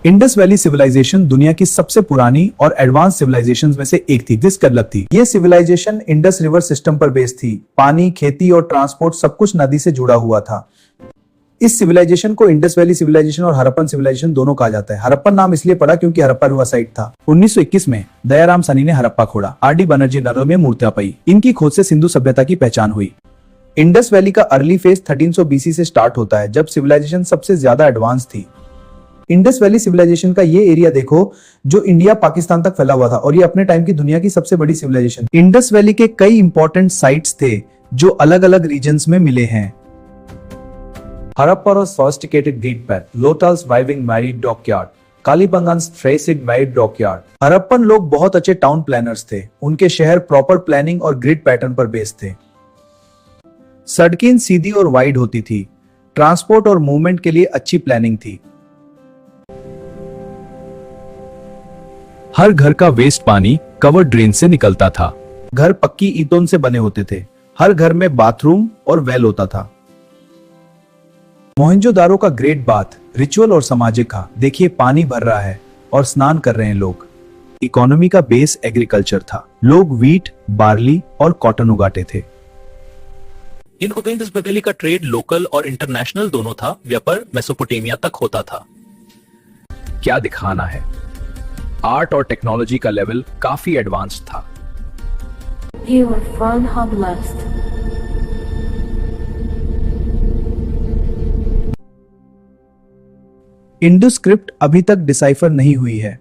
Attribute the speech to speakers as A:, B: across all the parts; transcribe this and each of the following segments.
A: Indus valley civilisation दुनिया की सबसे पुरानी और एडवांस सिविलाइजेशंस में से एक थी। थी ये सिविलाइजेशन इंडस रिवर सिस्टम पर बेस्ड थी। पानी, खेती और ट्रांसपोर्ट सब कुछ नदी से जुड़ा हुआ था। इस सिविलाइजेशन को इंडस वैली सिविलाइजेशन और हड़प्पन सिविलाइजेशन दोनों कहा जाता है। हड़प्पन नाम इसलिए पड़ा क्योंकि हड़प्पा रिवर साइट था। 1921 में दयाराम सानी ने हड़प्पा खोड़ा। आर.डी. बनर्जी नगर में मूर्तियां पाई। इनकी खोज से सिंधु सभ्यता की पहचान हुई। इंडस वैली का अर्ली फेज 1300 BC से स्टार्ट होता है, जब सिविलाइजेशन सबसे ज्यादा एडवांस थी। इंडस वैली सिविलाइजेशन का ये एरिया देखो जो इंडिया पाकिस्तान तक फैला हुआ था, और ये अपने टाइम की दुनिया की सबसे बड़ी सिविलाइजेशन। इंडस वैली के कई इंपॉर्टेंट साइट्स थे जो अलग अलग रीजन्स में मिले हैं। Harappa's sophisticated grid path, Lotal's thriving married dockyard, कालीबंगान's tracid married dockyard। Harappan लोग बहुत अच्छे टाउन प्लानर्स थे। उनके शहर प्रॉपर प्लानिंग और ग्रिड पैटर्न पर बेस्ड थे। सड़कें सीधी और वाइड होती थी। ट्रांसपोर्ट और मूवमेंट के लिए अच्छी प्लानिंग थी।
B: हर घर का वेस्ट पानी कवर ड्रेन से निकलता था।
A: घर पक्की ईंटों से बने होते थे। हर घर में बाथरूम और वेल होता था। मोहनजोदारो का ग्रेट बाथ रिचुअल और सामाजिक था। देखिए, पानी भर रहा है और स्नान कर रहे हैं लोग। इकोनॉमी का बेस एग्रीकल्चर था। लोग व्हीट, बार्ली और कॉटन उगाते थे।
C: इंडस वैली का ट्रेड लोकल और इंटरनेशनल दोनों था। व्यापार मेसोपोटामिया तक होता था।
B: क्या दिखाना है, आर्ट और टेक्नोलॉजी का लेवल काफी एडवांस था।
A: इंडस स्क्रिप्ट अभी तक डिसाइफर नहीं हुई है।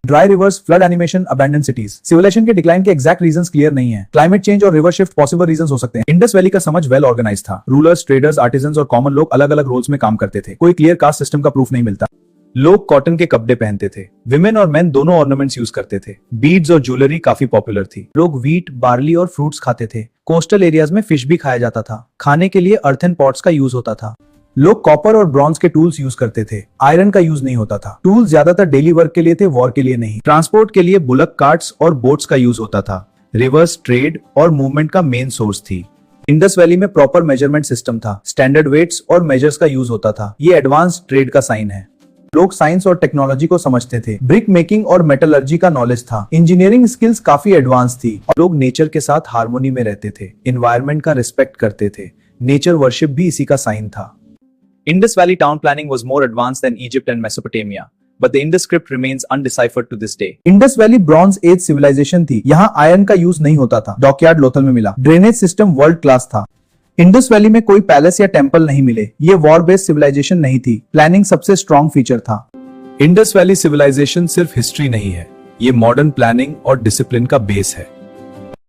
A: Dry rivers, flood animation, abandon cities. Civilization के डिक्लाइन के एग्जैक्ट रीजंस क्लियर नहीं है। क्लाइमेट चेंज और रिवर शिफ्ट पॉसिबल रीजंस हो सकते हैं। इंडस वैली का समझ वेल ऑर्गेनाइज था। रूलर्स, ट्रेडर्स, आर्टिजन्स और कॉमन लोग अलग अलग रोल्स में काम करते थे। कोई क्लियर कास्ट सिस्टम का प्रूफ नहीं मिलता। लोग कॉटन के कपड़े पहनते थे। विमेन और मेन दोनों ऑर्नामेंट्स यूज करते थे। बीड्स और ज्वेलरी काफी पॉपुलर थी। लोग व्हीट, बार्ली और फ्रूट्स खाते थे। कोस्टल एरियाज में फिश भी खाया जाता था। खाने के लिए अर्थन पॉट्स का यूज होता था। लोग कॉपर और ब्रॉन्ज के टूल्स यूज करते थे। आयरन का यूज नहीं होता था। टूल्स ज्यादातर डेली वर्क के लिए थे, वॉर के लिए नहीं। ट्रांसपोर्ट के लिए बुलक कार्ट्स और बोट्स का यूज होता था। रिवर्स ट्रेड और मूवमेंट का मेन सोर्स थी। इंडस वैली में प्रॉपर मेजरमेंट सिस्टम था। स्टैंडर्ड वेट्स और मेजर्स का यूज होता था। ये एडवांस ट्रेड का साइन है। लोग साइंस और टेक्नोलॉजी को समझते थे। ब्रिक मेकिंग और मेटलर्जी का नॉलेज था। इंजीनियरिंग स्किल्स काफी एडवांस थी। और लोग नेचर के साथ हार्मोनी में रहते थे। एनवायरनमेंट का रिस्पेक्ट करते थे। नेचर वर्शिप भी इसी का साइन था। Indus Valley town planning was more advanced than Egypt and Mesopotamia, but the Indus script remains undeciphered to this day. Indus Valley Bronze Age civilization थी। यहाँ आयरन का यूज नहीं होता था। डॉकयार्ड लोथल में मिला। ड्रेनेज सिस्टम वर्ल्ड क्लास था। Indus valley में कोई पैलेस या टेंपल नहीं मिले। ये वॉर बेस्ड सिविलाइजेशन नहीं थी। प्लानिंग सबसे स्ट्रॉन्ग फीचर था।
B: इंडस वैली सिविलाइजेशन सिर्फ हिस्ट्री नहीं है, ये मॉडर्न प्लानिंग और डिसिप्लिन का बेस है।